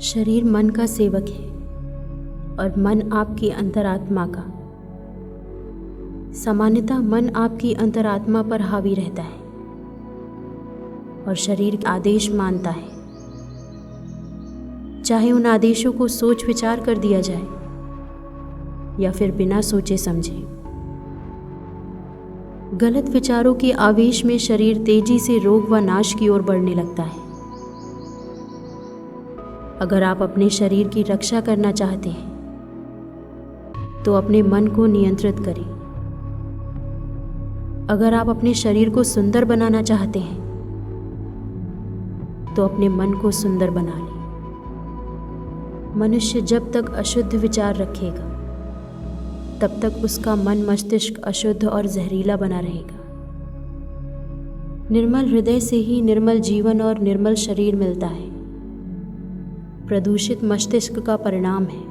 शरीर मन का सेवक है और मन आपकी अंतरात्मा का। सामान्यतः मन आपकी अंतरात्मा पर हावी रहता है और शरीर आदेश मानता है, चाहे उन आदेशों को सोच विचार कर दिया जाए या फिर बिना सोचे समझे। गलत विचारों के आवेश में शरीर तेजी से रोग व नाश की ओर बढ़ने लगता है। अगर आप अपने शरीर की रक्षा करना चाहते हैं तो अपने मन को नियंत्रित करें। अगर आप अपने शरीर को सुंदर बनाना चाहते हैं तो अपने मन को सुंदर बना लें। मनुष्य जब तक अशुद्ध विचार रखेगा तब तक उसका मन मस्तिष्क अशुद्ध और जहरीला बना रहेगा। निर्मल हृदय से ही निर्मल जीवन और निर्मल शरीर मिलता है। प्रदूषित मस्तिष्क का परिणाम है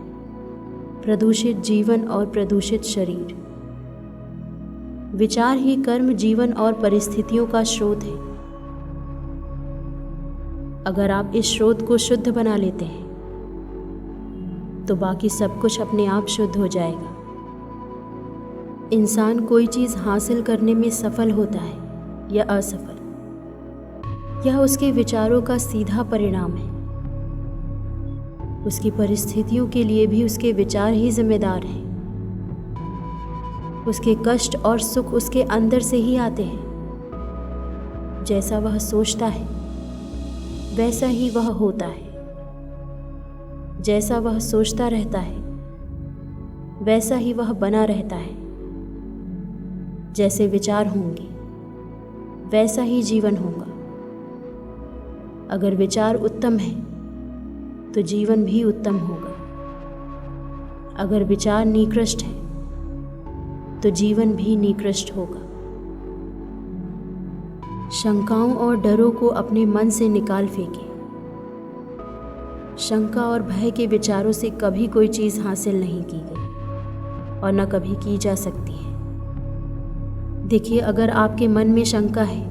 प्रदूषित जीवन और प्रदूषित शरीर। विचार ही कर्म, जीवन और परिस्थितियों का स्रोत है। अगर आप इस स्रोत को शुद्ध बना लेते हैं तो बाकी सब कुछ अपने आप शुद्ध हो जाएगा। इंसान कोई चीज़ हासिल करने में सफल होता है या असफल, यह उसके विचारों का सीधा परिणाम है। उसकी परिस्थितियों के लिए भी उसके विचार ही जिम्मेदार हैं। उसके कष्ट और सुख उसके अंदर से ही आते हैं। जैसा वह सोचता है वैसा ही वह होता है। जैसा वह सोचता रहता है वैसा ही वह बना रहता है। जैसे विचार होंगे वैसा ही जीवन होगा। अगर विचार उत्तम है तो जीवन भी उत्तम होगा। अगर विचार निकृष्ट है तो जीवन भी निकृष्ट होगा। शंकाओं और डरों को अपने मन से निकाल फेंकें। शंका और भय के विचारों से कभी कोई चीज़ हासिल नहीं की गई और न कभी की जा सकती है। देखिए, अगर आपके मन में शंका है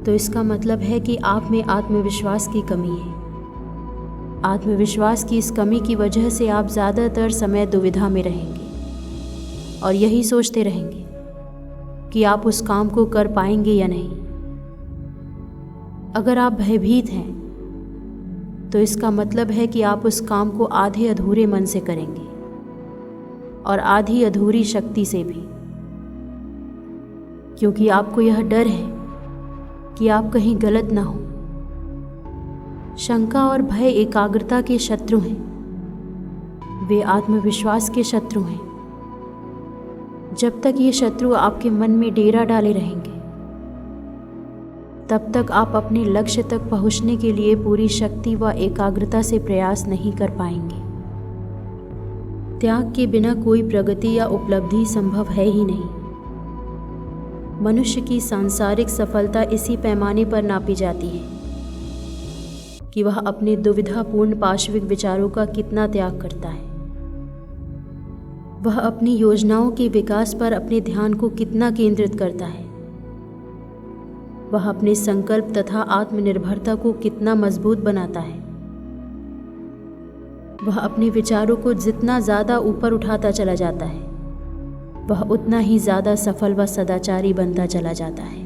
तो इसका मतलब है कि आप में आत्मविश्वास की कमी है। आत्मविश्वास की इस कमी की वजह से आप ज़्यादातर समय दुविधा में रहेंगे और यही सोचते रहेंगे कि आप उस काम को कर पाएंगे या नहीं। अगर आप भयभीत हैं तो इसका मतलब है कि आप उस काम को आधे अधूरे मन से करेंगे और आधी अधूरी शक्ति से भी, क्योंकि आपको यह डर है कि आप कहीं गलत ना हो। शंका और भय एकाग्रता के शत्रु हैं। वे आत्मविश्वास के शत्रु हैं। जब तक ये शत्रु आपके मन में डेरा डाले रहेंगे तब तक आप अपने लक्ष्य तक पहुंचने के लिए पूरी शक्ति व एकाग्रता से प्रयास नहीं कर पाएंगे। त्याग के बिना कोई प्रगति या उपलब्धि संभव है ही नहीं। मनुष्य की सांसारिक सफलता इसी पैमाने पर नापी जाती है कि वह अपने दुविधापूर्ण पाशविक विचारों का कितना त्याग करता है। वह अपनी योजनाओं के विकास पर अपने ध्यान को कितना केंद्रित करता है। वह अपने संकल्प तथा आत्मनिर्भरता को कितना मजबूत बनाता है। वह अपने विचारों को जितना ज़्यादा ऊपर उठाता चला जाता है वह उतना ही ज़्यादा सफल व सदाचारी बनता चला जाता है।